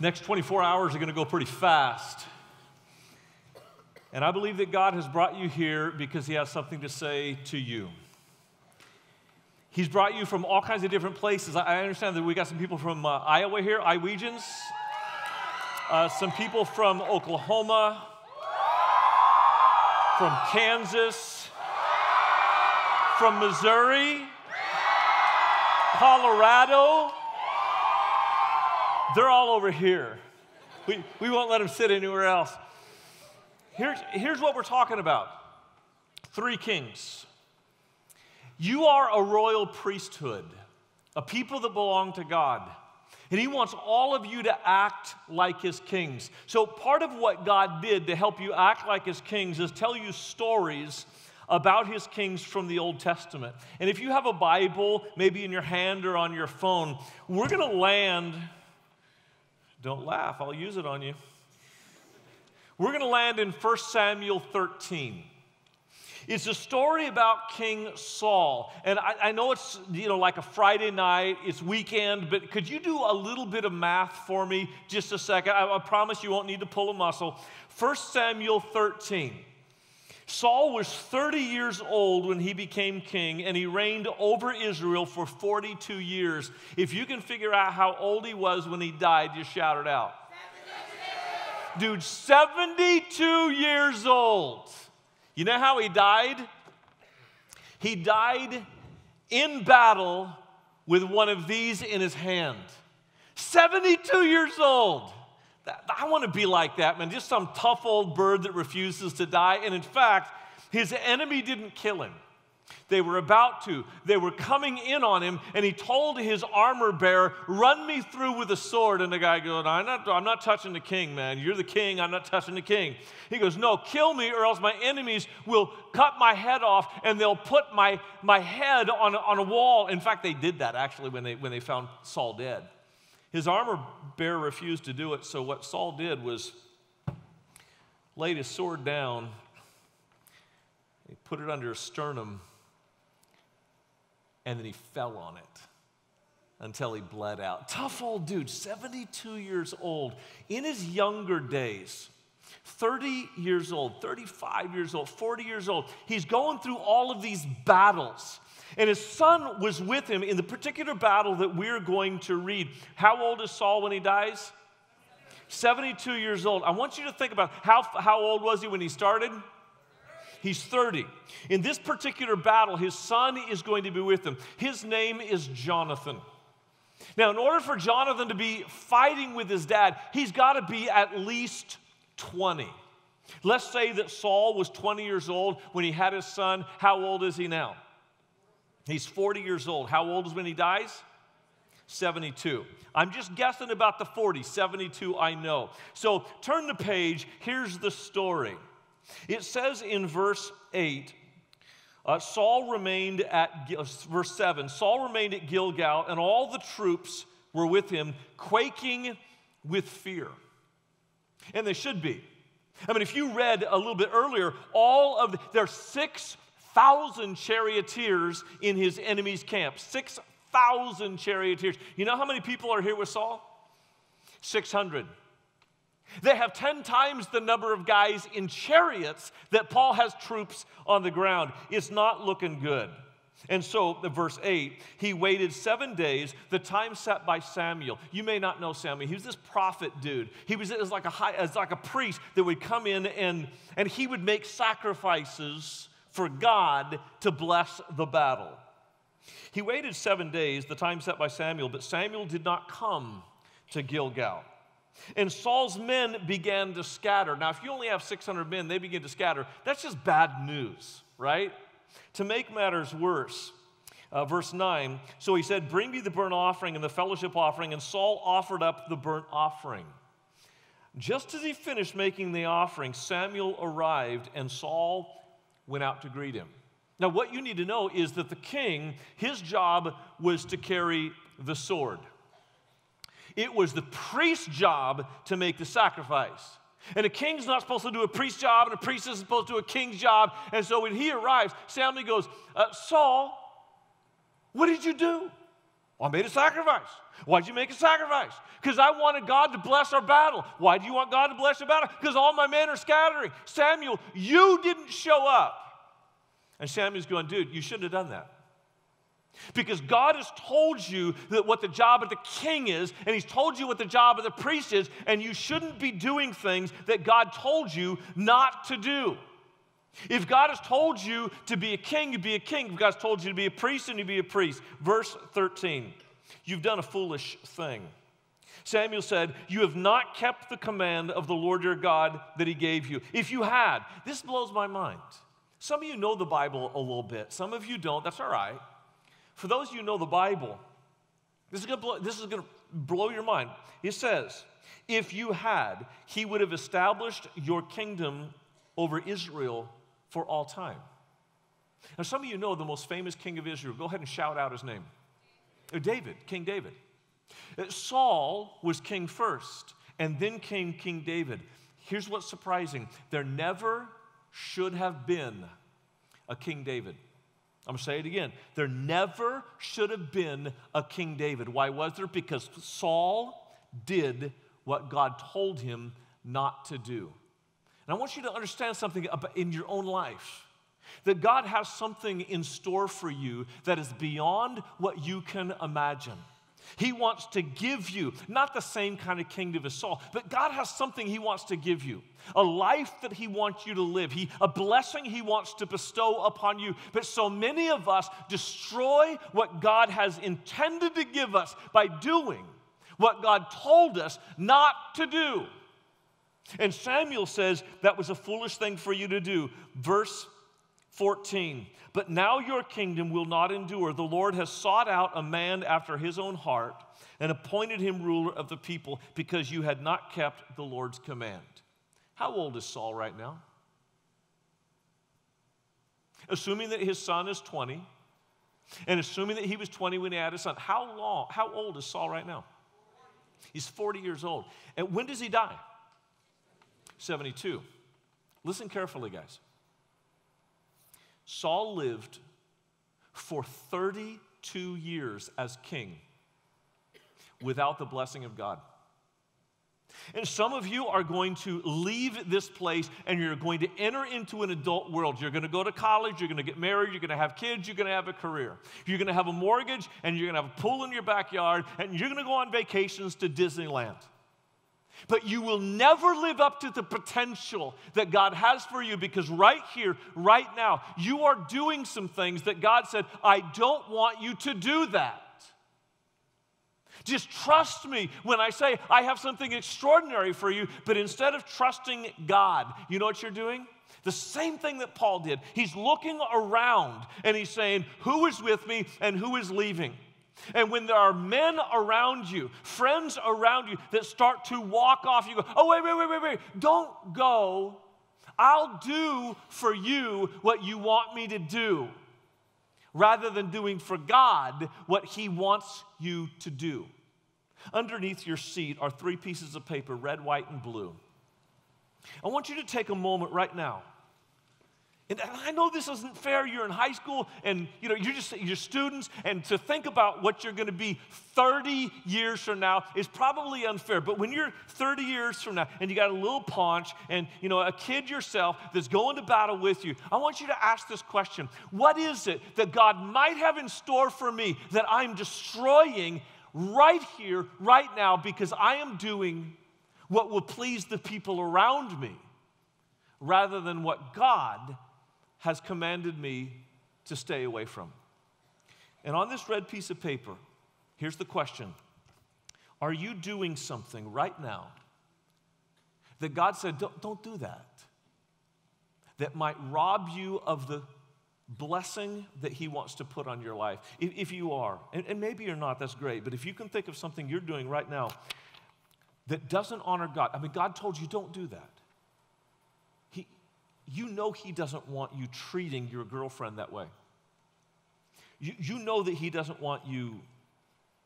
Next 24 hours are going to go pretty fast. And I believe that God has brought you here because he has something to say to you. He's brought you from all kinds of different places. I understand that we got some people from Iowa here, Iowegians. Some people from Oklahoma, from Kansas, from Missouri, Colorado. They're all over here. We won't let them sit anywhere else. Here's what we're talking about. 3 kings. You are a royal priesthood, a people that belong to God. And he wants all of you to act like his kings. So part of what God did to help you act like his kings is tell you stories about his kings from the Old Testament. And if you have a Bible, maybe in your hand or on your phone, we're going to land... Don't laugh, I'll use it on you. We're going to land in 1 Samuel 13. It's a story about King Saul. And I know it's like a Friday night, it's weekend, but could you do a little bit of math for me just a second? I promise you won't need to pull a muscle. 1 Samuel 13. Saul was 30 years old when he became king, and he reigned over Israel for 42 years. If you can figure out how old he was when he died, just shout it out. 72. Dude, 72 years old. You know how he died? He died in battle with one of these in his hand. 72 years old. I want to be like that, man. Just some tough old bird that refuses to die. And in fact, his enemy didn't kill him. They were about to. They were coming in on him, and he told his armor bearer, run me through with a sword. And the guy goes, I'm not touching the king, man. You're the king. I'm not touching the king. He goes, no, kill me, or else my enemies will cut my head off, and they'll put my head on a wall. In fact, they did that, actually, when they found Saul dead. His armor bearer refused to do it, so what Saul did was laid his sword down, he put it under his sternum, and then he fell on it until he bled out. Tough old dude, 72 years old. In his younger days, 30 years old, 35 years old, 40 years old, he's going through all of these battles. And his son was with him in the particular battle that we're going to read. How old is Saul when he dies? 72 years old. I want you to think about how old was he when he started? He's 30. In this particular battle, his son is going to be with him. His name is Jonathan. Now, in order for Jonathan to be fighting with his dad, he's got to be at least 20. Let's say that Saul was 20 years old when he had his son. How old is he now? He's 40 years old. How old is when he dies? 72. I'm just guessing about the 40. 72, I know. So turn the page. Here's the story. It says in verse 8, Saul remained at, verse 7, Saul remained at Gilgal, and all the troops were with him, quaking with fear. And they should be. I mean, if you read a little bit earlier, there are 6,000 charioteers in his enemy's camp. 6,000 charioteers. You know how many people are here with Saul? 600. They have 10 times the number of guys in chariots that Paul has troops on the ground. It's not looking good. And so, verse 8, he waited 7 days, the time set by Samuel. You may not know Samuel. He was this prophet dude. He was like a priest that would come in and he would make sacrifices for God to bless the battle. He waited 7 days, the time set by Samuel, but Samuel did not come to Gilgal. And Saul's men began to scatter. Now, if you only have 600 men, they begin to scatter. That's just bad news, right? To make matters worse, verse 9, so he said, bring me the burnt offering and the fellowship offering, and Saul offered up the burnt offering. Just as he finished making the offering, Samuel arrived, and Saul went out to greet him. Now, what you need to know is that the king, his job was to carry the sword. It was the priest's job to make the sacrifice. And a king's not supposed to do a priest's job, and a priest isn't supposed to do a king's job. And so when he arrives, Samuel goes, Saul, what did you do? Well, I made a sacrifice. Why'd you make a sacrifice? Because I wanted God to bless our battle. Why do you want God to bless your battle? Because all my men are scattering. Samuel, you didn't show up. And Samuel's going, dude, you shouldn't have done that. Because God has told you that what the job of the king is, and he's told you what the job of the priest is, and you shouldn't be doing things that God told you not to do. If God has told you to be a king, you be a king. If God's told you to be a priest, then you be a priest. Verse 13, you've done a foolish thing. Samuel said, you have not kept the command of the Lord your God that he gave you. If you had, this blows my mind. Some of you know the Bible a little bit. Some of you don't. That's all right. For those of you who know the Bible, this is going to blow your mind. It says, if you had, he would have established your kingdom over Israel for all time. Now, some of you know the most famous king of Israel. Go ahead and shout out his name. David, King David. Saul was king first, and then came King David. Here's what's surprising. There never should have been a King David. I'm going to say it again. There never should have been a King David. Why was there? Because Saul did what God told him not to do. And I want you to understand something in your own life. That God has something in store for you that is beyond what you can imagine. He wants to give you, not the same kind of kingdom as Saul, but God has something he wants to give you. A life that he wants you to live. A blessing he wants to bestow upon you. But so many of us destroy what God has intended to give us by doing what God told us not to do. And Samuel says that was a foolish thing for you to do. Verse 14, but now your kingdom will not endure. The Lord has sought out a man after his own heart and appointed him ruler of the people because you had not kept the Lord's command. How old is Saul right now? Assuming that his son is 20, and assuming that he was 20 when he had his son, how old is Saul right now? He's 40 years old. And when does he die? 72. Listen carefully, guys. Saul lived for 32 years as king without the blessing of God. And some of you are going to leave this place and you're going to enter into an adult world. You're going to go to college, you're going to get married, you're going to have kids, you're going to have a career. You're going to have a mortgage and you're going to have a pool in your backyard and you're going to go on vacations to Disneyland. But you will never live up to the potential that God has for you because right here, right now, you are doing some things that God said, I don't want you to do that. Just trust me when I say I have something extraordinary for you, but instead of trusting God, you know what you're doing? The same thing that Paul did. He's looking around and he's saying, who is with me and who is leaving? And when there are men around you, friends around you that start to walk off, you go, oh, wait. Don't go. I'll do for you what you want me to do, rather than doing for God what he wants you to do. Underneath your seat are 3 pieces of paper, red, white, and blue. I want you to take a moment right now. And I know this isn't fair. You're in high school and you're students, and to think about what you're going to be 30 years from now is probably unfair. But when you're 30 years from now and you got a little paunch and a kid yourself that's going to battle with you, I want you to ask this question. What is it that God might have in store for me that I'm destroying right here, right now, because I am doing what will please the people around me rather than what God has commanded me to stay away from? And on this red piece of paper, here's the question. Are you doing something right now that God said, don't do that, that might rob you of the blessing that he wants to put on your life? If you are, and maybe you're not, that's great, but if you can think of something you're doing right now that doesn't honor God, God told you don't do that. You know he doesn't want you treating your girlfriend that way. You know that he doesn't want you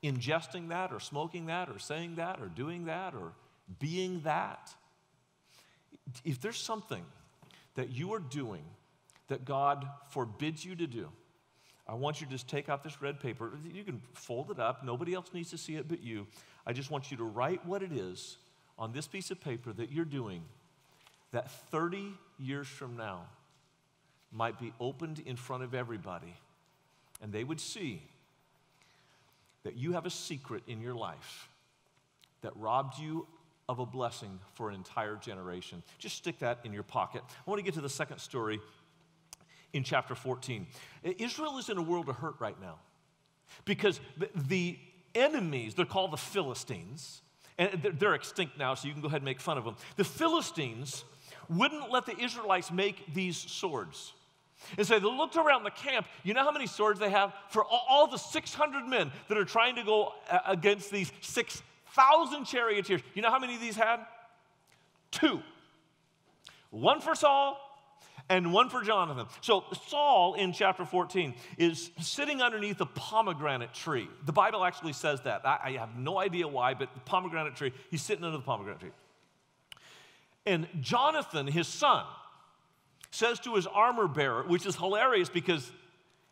ingesting that or smoking that or saying that or doing that or being that. If there's something that you are doing that God forbids you to do, I want you to just take out this red paper. You can fold it up. Nobody else needs to see it but you. I just want you to write what it is on this piece of paper that you're doing that 30 years from now might be opened in front of everybody, and they would see that you have a secret in your life that robbed you of a blessing for an entire generation. Just stick that in your pocket. I want to get to the second story in chapter 14. Israel is in a world of hurt right now because the enemies, they're called the Philistines, and they're extinct now, so you can go ahead and make fun of them. The Philistines wouldn't let the Israelites make these swords. And so they looked around the camp. You know how many swords they have? For all the 600 men that are trying to go against these 6,000 charioteers, you know how many of these had? 2. One for Saul and one for Jonathan. So Saul, in chapter 14, is sitting underneath a pomegranate tree. The Bible actually says that. I have no idea why, but the pomegranate tree, he's sitting under the pomegranate tree. And Jonathan, his son, says to his armor bearer, which is hilarious because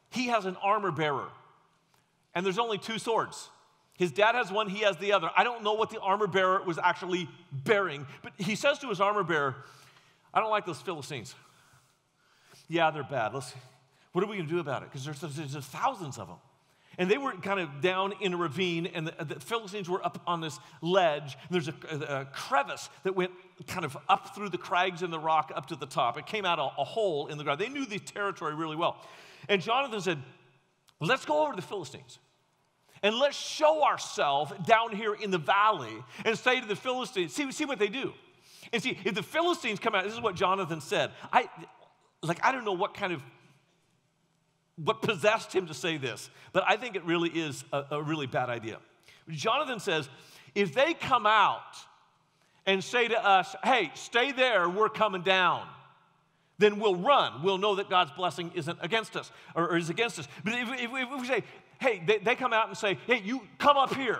he has an armor bearer, and there's only 2 swords. His dad has one, he has the other. I don't know what the armor bearer was actually bearing, but he says to his armor bearer, I don't like those Philistines. Yeah, they're bad. What are we going to do about it? Because there's thousands of them. And they were kind of down in a ravine, and the Philistines were up on this ledge. There's a crevice that went kind of up through the crags and the rock up to the top. It came out a hole in the ground. They knew the territory really well. And Jonathan said, let's go over to the Philistines, and let's show ourselves down here in the valley and say to the Philistines, see what they do. And see, if the Philistines come out, this is what Jonathan said. I don't know what possessed him to say this, but I think it really is a really bad idea. Jonathan says, if they come out and say to us, hey, stay there, we're coming down, then we'll run. We'll know that God's blessing isn't against us, or is against us. But if we say, hey, they come out and say, hey, you come up here,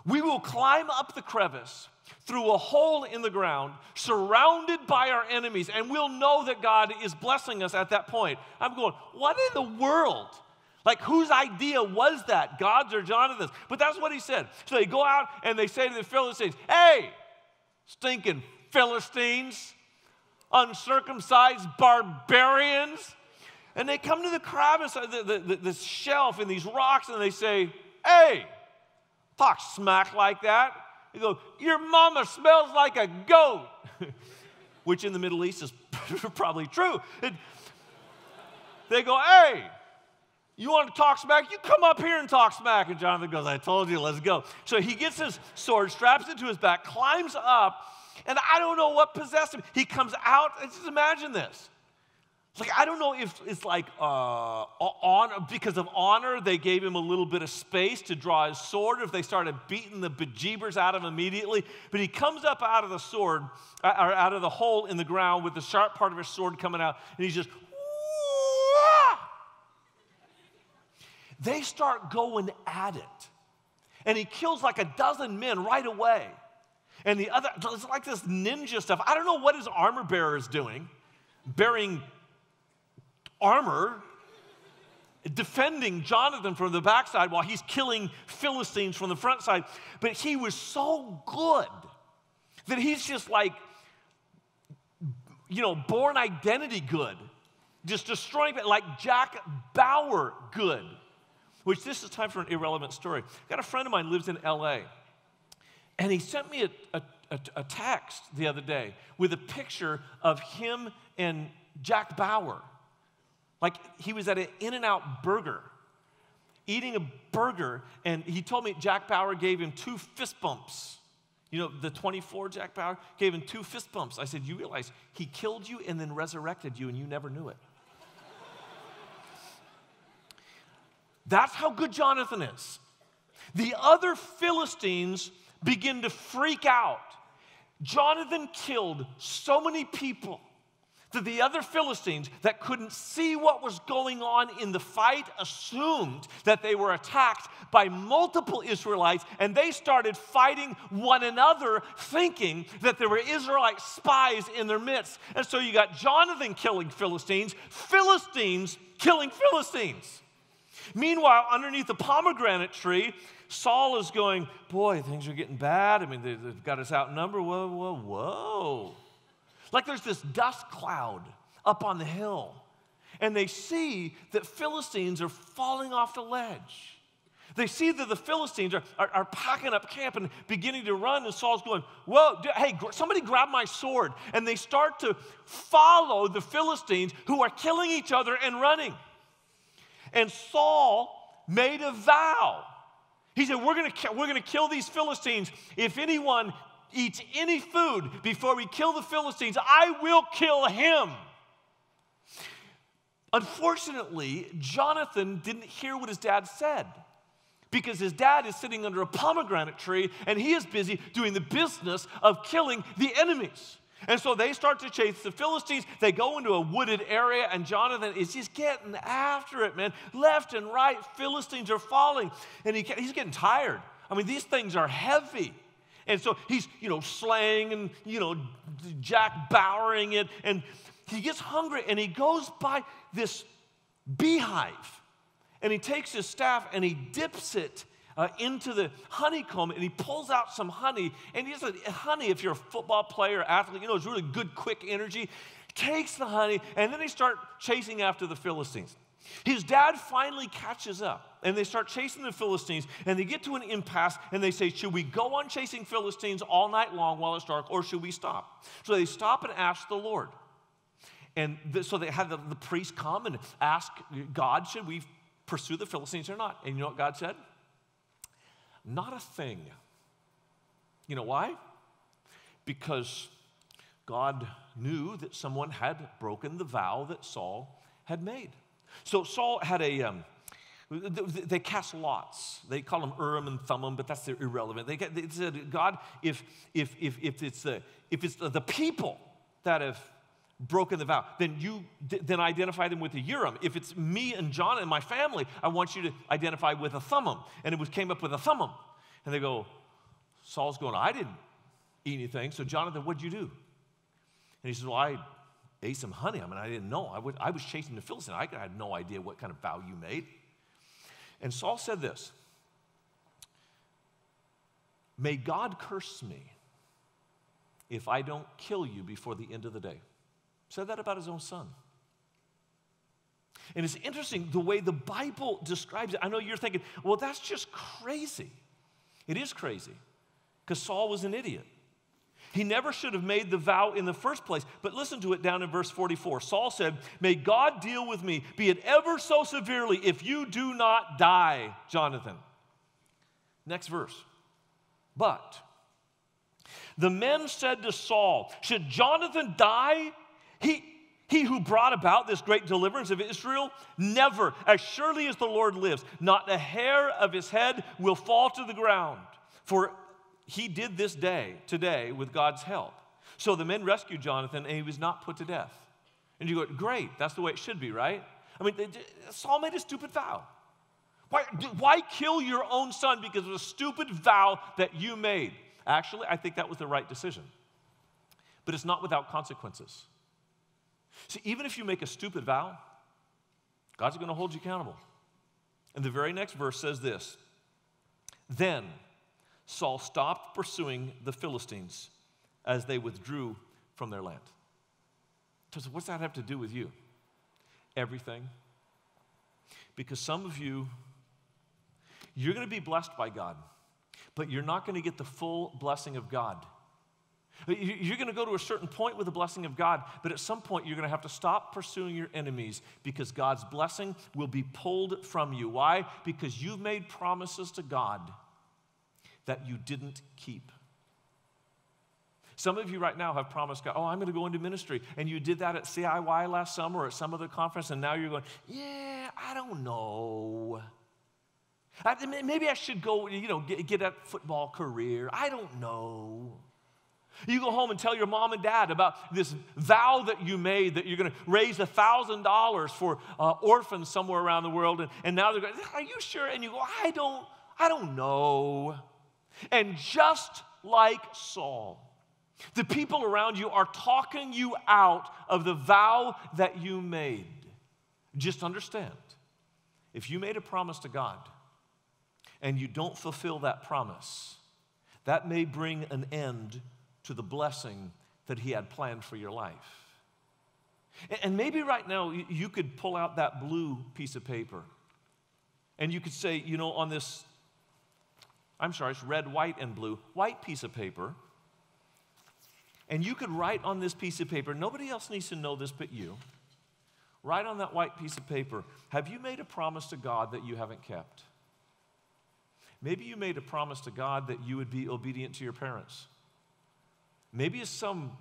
we will climb up the crevice through a hole in the ground, surrounded by our enemies, and we'll know that God is blessing us at that point. I'm going, what in the world? Like, whose idea was that? God's or Jonathan's? But that's what he said. So they go out and they say to the Philistines, hey, stinking Philistines, uncircumcised barbarians. And they come to the crevice, the shelf and these rocks, and they say, hey, talk smack like that. They go, your mama smells like a goat, which in the Middle East is probably true. They go, hey, you want to talk smack? You come up here and talk smack. And Jonathan goes, I told you, let's go. So he gets his sword, straps it to his back, climbs up, and I don't know what possessed him. He comes out, and just imagine this. Like, I don't know if it's like because of honor, they gave him a little bit of space to draw his sword, or if they started beating the bejeebers out of him immediately. But he comes up out of the sword, or out of the hole in the ground with the sharp part of his sword coming out, and he's just, wah! They start going at it. And he kills like a dozen men right away. And the other, it's like this ninja stuff. I don't know what his armor bearer is doing, bearing armor, defending Jonathan from the backside while he's killing Philistines from the front side. But he was so good that he's just like, born identity good. Just destroying it like Jack Bauer good. Which this is time for an irrelevant story. I got a friend of mine who lives in L.A., and he sent me a text the other day with a picture of him and Jack Bauer. Like, he was at an In-N-Out burger, eating a burger, and he told me Jack Bauer gave him 2 fist bumps. The 24 Jack Bauer gave him 2 fist bumps. I said, you realize he killed you and then resurrected you, and you never knew it. That's how good Jonathan is. The other Philistines begin to freak out. Jonathan killed so many people that the other Philistines that couldn't see what was going on in the fight assumed that they were attacked by multiple Israelites, and they started fighting one another, thinking that there were Israelite spies in their midst. And so you got Jonathan killing Philistines, Philistines killing Philistines. Meanwhile, underneath the pomegranate tree, Saul is going, boy, things are getting bad. I mean, they've got us outnumbered. Whoa, whoa, whoa. Like there's this dust cloud up on the hill. And they see that Philistines are falling off the ledge. They see that the Philistines are packing up camp and beginning to run, and Saul's going, whoa, hey, somebody grab my sword. And they start to follow the Philistines who are killing each other and running. And Saul made a vow. He said, we're going to kill these Philistines. If anyone eats any food before we kill the Philistines, I will kill him. Unfortunately, Jonathan didn't hear what his dad said, because his dad is sitting under a pomegranate tree and he is busy doing the business of killing the enemies. And so they start to chase the Philistines. They go into a wooded area, and Jonathan is just getting after it, man. Left and right, Philistines are falling, and he's getting tired. I mean, these things are heavy. And so he's, slaying and, Jack Bowering it, and he gets hungry, and he goes by this beehive, and he takes his staff and he dips it into the honeycomb, and he pulls out some honey. And he's honey, if you're a football player or athlete, it's really good, quick energy. Takes the honey, and then they start chasing after the Philistines. His dad finally catches up, and they start chasing the Philistines, and they get to an impasse, and they say, should we go on chasing Philistines all night long while it's dark, or should we stop? So they stop and ask the Lord. And so they had the priest come and ask God, should we pursue the Philistines or not? And you know what God said? Not a thing. You know why? Because God knew that someone had broken the vow that Saul had made. So Saul had they cast lots. They call them Urim and Thummim, but that's irrelevant. They said, God, if it's the people that have broken the vow, then identify them with the Urim. If it's me and John and my family, I want you to identify with a Thummim. And it came up with a Thummim. And they go, Saul's going, I didn't eat anything. So Jonathan, what'd you do? And he says, well, I ate some honey. I mean, I didn't know. I was chasing the Philistines. I had no idea what kind of vow you made. And Saul said this, may God curse me if I don't kill you before the end of the day. Said that about his own son. And it's interesting the way the Bible describes it. I know you're thinking, well, that's just crazy. It is crazy, because Saul was an idiot. He never should have made the vow in the first place. But listen to it down in verse 44. Saul said, may God deal with me, be it ever so severely, if you do not die, Jonathan. Next verse. But the men said to Saul, should Jonathan die? He who brought about this great deliverance of Israel, never, as surely as the Lord lives, not a hair of his head will fall to the ground. For he did this today, with God's help. So the men rescued Jonathan, and he was not put to death. And you go, great, that's the way it should be, right? I mean, Saul made a stupid vow. Why kill your own son because of a stupid vow that you made? Actually, I think that was the right decision. But it's not without consequences. See, even if you make a stupid vow, God's going to hold you accountable. And the very next verse says this, then Saul stopped pursuing the Philistines as they withdrew from their land. So what's that have to do with you? Everything. Because some of you, you're going to be blessed by God, but you're not going to get the full blessing of God. You're going to go to a certain point with the blessing of God, but at some point you're going to have to stop pursuing your enemies because God's blessing will be pulled from you. Why? Because you've made promises to God that you didn't keep. Some of you right now have promised God, I'm going to go into ministry, and you did that at CIY last summer or at some other conference, and now you're going, I don't know. Maybe I should go, get a football career. I don't know. You go home and tell your mom and dad about this vow that you made that you're going to raise $1,000 for orphans somewhere around the world, and now they're going, are you sure? And you go, I don't know. And just like Saul, the people around you are talking you out of the vow that you made. Just understand, If you made a promise to God and you don't fulfill that promise, that may bring an end to the blessing that he had planned for your life. And maybe right now you could pull out that blue piece of paper and you could say, on this, it's red, white, and blue, white piece of paper, and you could write on this piece of paper, nobody else needs to know this but you. Write on that white piece of paper, have you made a promise to God that you haven't kept? Maybe you made a promise to God that you would be obedient to your parents. Maybe it's some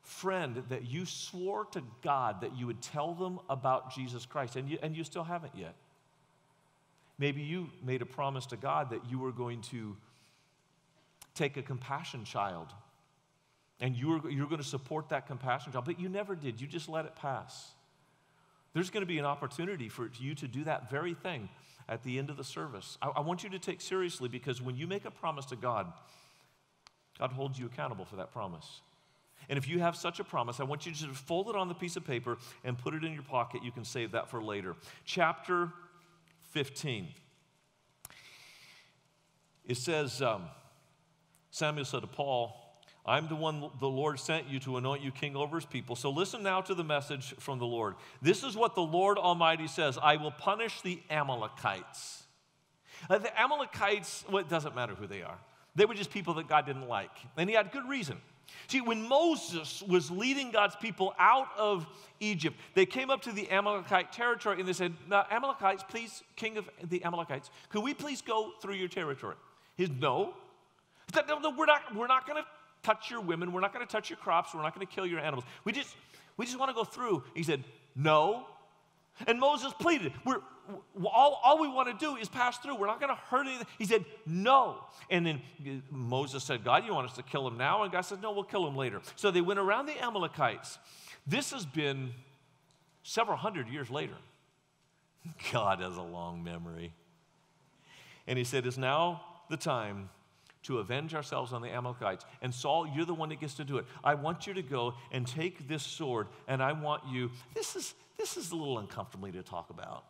friend that you swore to God that you would tell them about Jesus Christ, and you still haven't yet. Maybe you made a promise to God that you were going to take a compassion child, and you're going to support that compassion child, but you never did. You just let it pass. There's going to be an opportunity for you to do that very thing at the end of the service. I want you to take seriously, because when you make a promise to God, God holds you accountable for that promise. And if you have such a promise, I want you to just fold it on the piece of paper and put it in your pocket. You can save that for later. Chapter 15. It says, Samuel said to Paul, I'm the one the Lord sent you to anoint you king over his people. So listen now to the message from the Lord. This is what the Lord Almighty says. I will punish the Amalekites. The Amalekites, well, it doesn't matter who they are. They were just people that God didn't like. And he had good reason. See, when Moses was leading God's people out of Egypt, they came up to the Amalekite territory and they said, now, Amalekites, please, king of the Amalekites, could we please go through your territory? He said, no. He said, no, we're not going to touch your women. We're not going to touch your crops. We're not going to kill your animals. We just want to go through. He said, no. And Moses pleaded, all we want to do is pass through. We're not going to hurt anything. He said, no. And then Moses said, God, you want us to kill him now? And God said, no, we'll kill him later. So they went around the Amalekites. This has been several hundred years later. God has a long memory. And he said, it's now the time to avenge ourselves on the Amalekites. And Saul, you're the one that gets to do it. I want you to go and take this sword, and I want you, this is a little uncomfortable to talk about.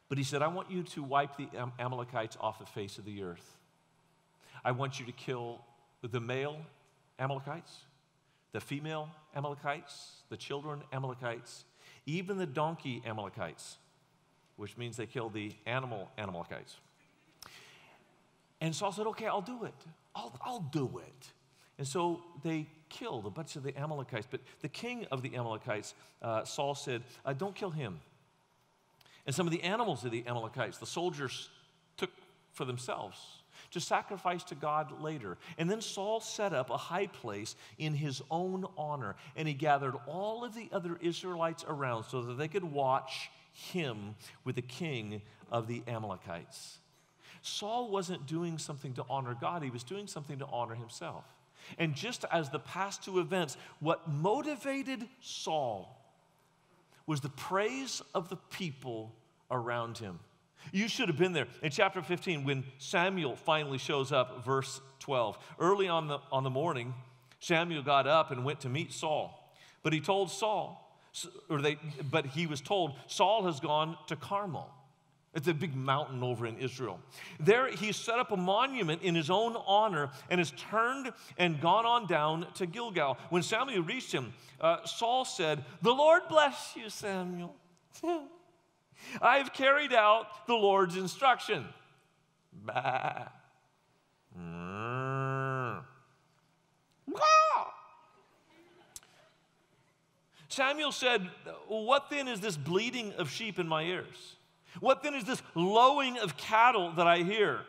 But he said, I want you to wipe the Amalekites off the face of the earth. I want you to kill the male Amalekites, the female Amalekites, the children Amalekites, even the donkey Amalekites, which means they kill the animal Amalekites. And Saul said, okay, I'll do it. I'll do it. And so they killed a bunch of the Amalekites. But the king of the Amalekites, Saul said, don't kill him. And some of the animals of the Amalekites, the soldiers took for themselves to sacrifice to God later. And then Saul set up a high place in his own honor, and he gathered all of the other Israelites around so that they could watch him with the king of the Amalekites. Saul wasn't doing something to honor God, he was doing something to honor himself. And just as the past two events, what motivated Saul was the praise of the people around him. You should have been there. In chapter 15, when Samuel finally shows up, verse 12. Early on the morning, Samuel got up and went to meet Saul. But he told Saul, but he was told, Saul has gone to Carmel. It's a big mountain over in Israel. There he set up a monument in his own honor and has turned and gone on down to Gilgal. When Samuel reached him, Saul said, the Lord bless you, Samuel. I have carried out the Lord's instruction. Bah. Samuel said, what then is this bleating of sheep in my ears? What then is this lowing of cattle that I hear?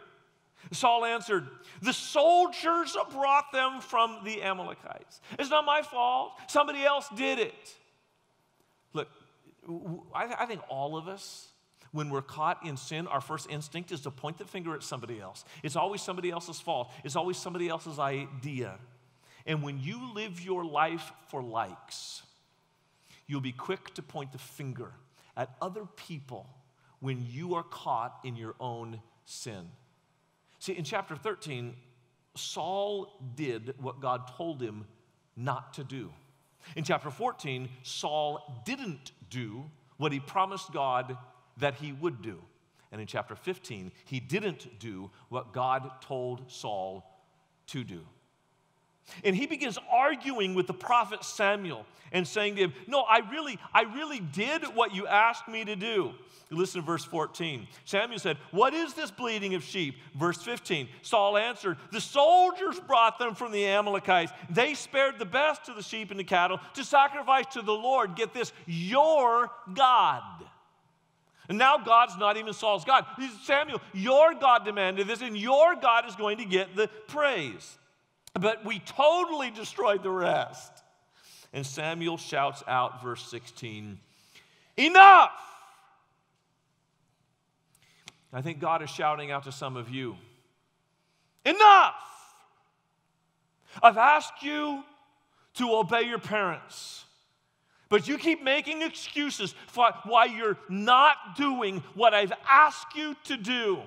Saul answered, the soldiers brought them from the Amalekites. It's not my fault. Somebody else did it. Look, I think all of us, when we're caught in sin, our first instinct is to point the finger at somebody else. It's always somebody else's fault. It's always somebody else's idea. And when you live your life for likes, you'll be quick to point the finger at other people when you are caught in your own sin. See, in chapter 13, Saul did what God told him not to do. In chapter 14, Saul didn't do what he promised God that he would do. And in chapter 15, he didn't do what God told Saul to do. And he begins arguing with the prophet Samuel and saying to him, no, I really did what you asked me to do. Listen to verse 14. Samuel said, what is this bleating of sheep? Verse 15, Saul answered, the soldiers brought them from the Amalekites. They spared the best of the sheep and the cattle to sacrifice to the Lord, get this, your God. And now God's not even Saul's God. Samuel, your God demanded this, and your God is going to get the praise. But we totally destroyed the rest. And Samuel shouts out, verse 16, enough! I think God is shouting out to some of you, enough! I've asked you to obey your parents, but you keep making excuses for why you're not doing what I've asked you to do.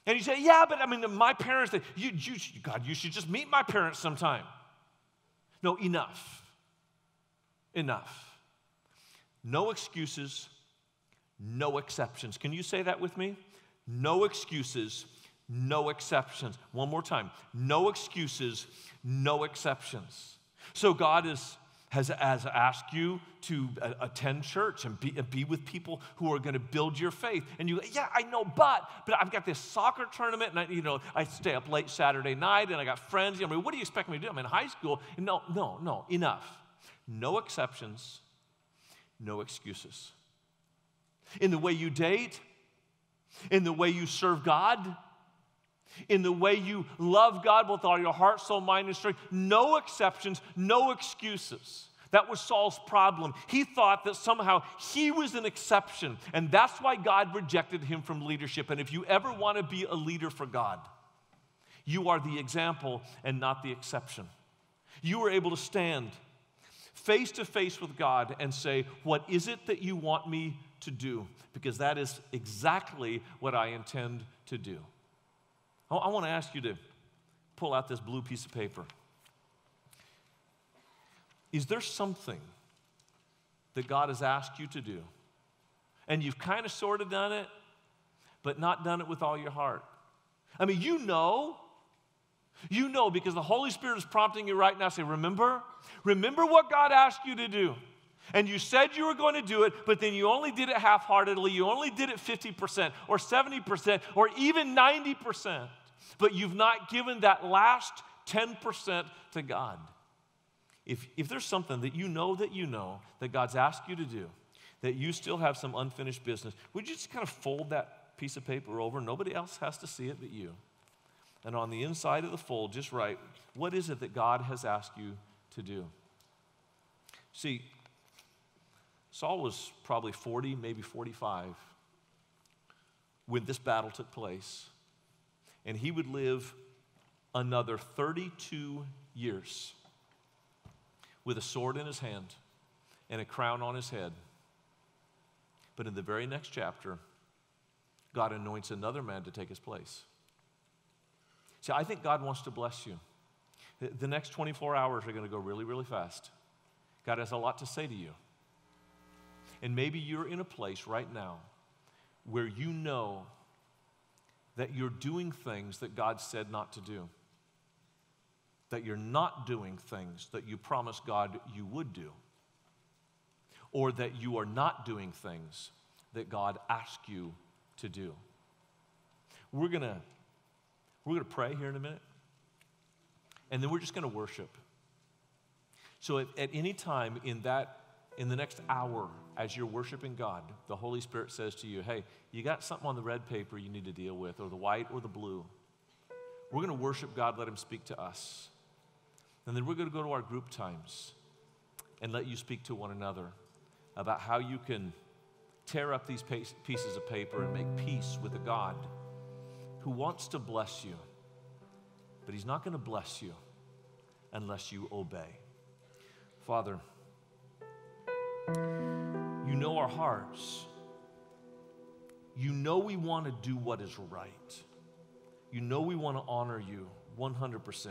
And you say, yeah, but I mean, my parents, God, you should just meet my parents sometime. No, enough. Enough. No excuses, no exceptions. Can you say that with me? No excuses, no exceptions. One more time. No excuses, no exceptions. So God has asked you to attend church and be with people who are going to build your faith. And you go, yeah, I know, but I've got this soccer tournament, and I stay up late Saturday night, and I got friends. What do you expect me to do? I'm in high school. No, enough. No exceptions, no excuses. In the way you date, in the way you serve God, in the way you love God with all your heart, soul, mind, and strength. No exceptions, no excuses. That was Saul's problem. He thought that somehow he was an exception, and that's why God rejected him from leadership. And if you ever want to be a leader for God, you are the example and not the exception. You are able to stand face to face with God and say, what is it that you want me to do? Because that is exactly what I intend to do. I want to ask you to pull out this blue piece of paper. Is there something that God has asked you to do, and you've kind of sort of done it, but not done it with all your heart? I mean, you know because the Holy Spirit is prompting you right now. Say, remember what God asked you to do. And you said you were going to do it, but then you only did it half-heartedly. You only did it 50% or 70% or even 90%. But you've not given that last 10% to God. If there's something that you know that God's asked you to do, that you still have some unfinished business, would you just kind of fold that piece of paper over? Nobody else has to see it but you. And on the inside of the fold, just write, what is it that God has asked you to do? See, Saul was probably 40, maybe 45 when this battle took place. And he would live another 32 years with a sword in his hand and a crown on his head. But in the very next chapter, God anoints another man to take his place. See, I think God wants to bless you. The next 24 hours are going to go really, really fast. God has a lot to say to you. And maybe you're in a place right now where you know that you're doing things that God said not to do. That you're not doing things that you promised God you would do. Or that you are not doing things that God asked you to do. We're going to pray here in a minute. And then we're just going to worship. So at any time in the next hour, as you're worshiping God, the Holy Spirit says to you, hey, you got something on the red paper you need to deal with, or the white or the blue. We're going to worship God, let him speak to us. And then we're going to go to our group times and let you speak to one another about how you can tear up these pieces of paper and make peace with a God who wants to bless you. But he's not going to bless you unless you obey. Father, you know our hearts. You know we want to do what is right. You know we want to honor you 100%.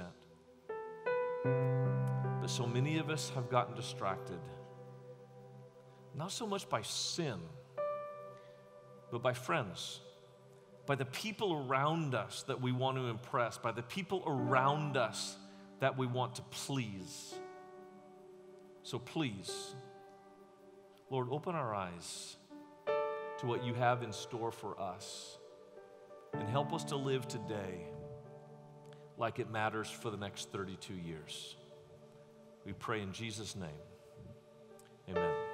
But so many of us have gotten distracted. Not so much by sin, but by friends, by the people around us that we want to impress, by the people around us that we want to please. So please, Lord, open our eyes to what you have in store for us, and help us to live today like it matters for the next 32 years. We pray in Jesus' name. Amen.